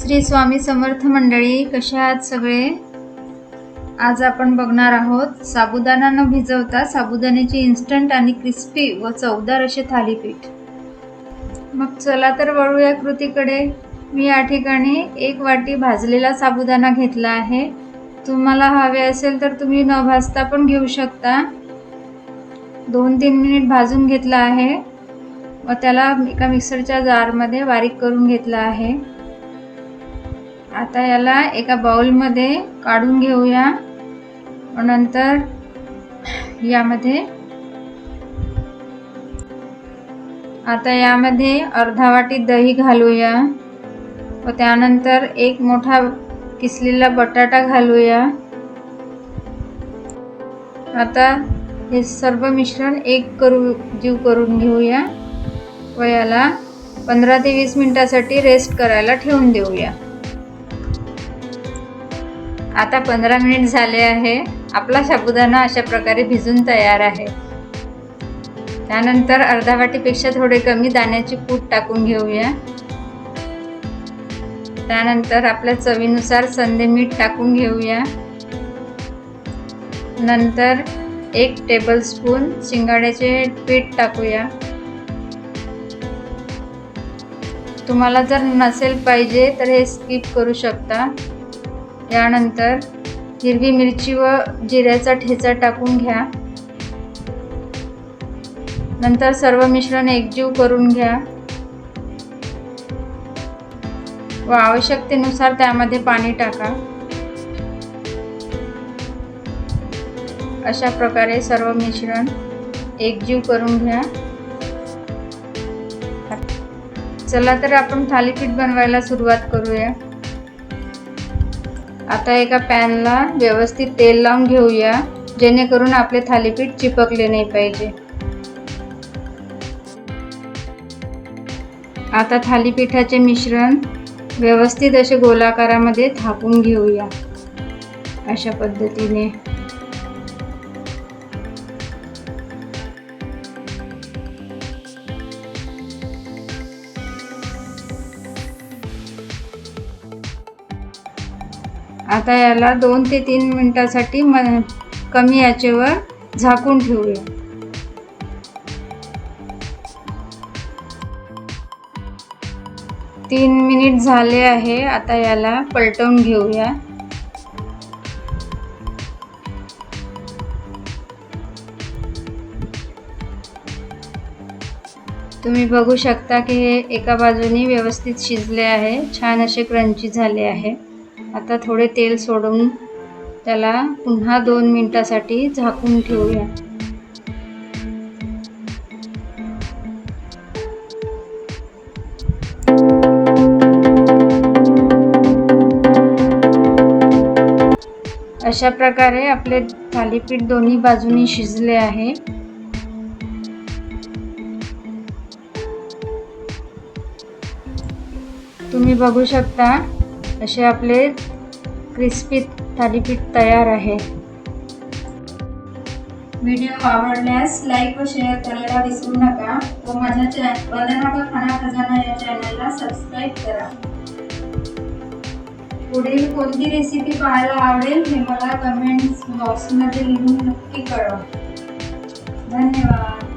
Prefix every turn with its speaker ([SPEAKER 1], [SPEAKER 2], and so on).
[SPEAKER 1] श्री स्वामी समर्थ मंडळी, कशा आहात सगळे। आज आपण बघणार आहोत साबुदाणा न भिजवता साबुदाण्याची इन्स्टंट आणि क्रिस्पी व चवदार असे थालीपीठ। मग चला तर वळूया कृतीकडे। मी या ठिकाणी 1 वाटी भाजलेला साबुदाणा घेतला आहे। तुम्हाला हवे असेल तर तुम्ही न भाजता पण घेऊ शकता। 2-3 मिनिट भाजून घेतला आहे व त्याला एका मिक्सरच्या जारमध्ये बारीक करून घेतला आहे। आता याला एका बाउल मध्ये काढून घेऊया व नंतर यामध्ये अर्धा वाटी दही घालूया व त्यानंतर 1 मोठा किसलेला बटाटा घालूया। आता हे सर्व मिश्रण जीव करून घेऊया व याला 15 ते 20 मिनिटांसाठी रेस्ट करायला ठेवून देऊया। आता 15 मिनिट झाले आहे। आपला साबुदाणा अशा प्रकारे भिजून तयार आहे। त्यानंतर अर्धा वाटीपेक्षा थोडे कमी दाण्याचे कूट टाकून घेऊया। त्यानंतर आपल्या चवीनुसार संधे मीठ टाकून घेऊया। नंतर 1 टेबलस्पून शिंगाड्याचे पीठ टाकूया। तुम्हाला जर नसेल पाहिजे तर हे स्किप करू शकता। यानंतर हिरवी मिरची व जिऱ्याचा ठेचा टाकून घ्या। नंतर सर्व मिश्रण एकजीव करून घ्या व आवश्यकतेनुसार त्यामध्ये पाणी टाका। अशा प्रकारे सर्व मिश्रण एकजीव करून घ्या। चला तर आपण थालीपीठ बनवायला सुरुवात करूया। आता एका पॅनला व्यवस्थित तेल लावून घेऊया, जेणेकरून आपले थालीपीठ चिपकले नाही पाहिजे। आता थालीपीठाचे मिश्रण व्यवस्थित असे गोलाकारामध्ये थापून घेऊया अशा पद्धतीने। आता याला 2 ते 3 मिनिटांसाठी कमी आचेवर झाकून ठेवूया। तीन मिनिट झाले आहे। आता याला पलटवून घेऊया। तुम्ही बघू शकता की हे एका बाजूने व्यवस्थित शिजले आहे, छान असे क्रंची झाले आहे। आता थोडे तेल सोडून त्याला पुन्हा 2 मिनिटांसाठी झाकून ठेवूया। अशा प्रकारे आपले थालीपीठ दोन्ही बाजूनी शिजले आहे। तुम्ही बघू शकता असे आपले क्रिस्पी थालीपीठ तयार आहे। व्हिडिओ आवडल्यास लाईक व शेअर करायला विसरू नका व माझ्या वंदना खाना खजाना या चॅनलला सबस्क्राईब करा। पुढील कोणती रेसिपी पाहायला आवडेल हे मला कमेंट्स बॉक्समध्ये लिहून नक्की कळवा। धन्यवाद।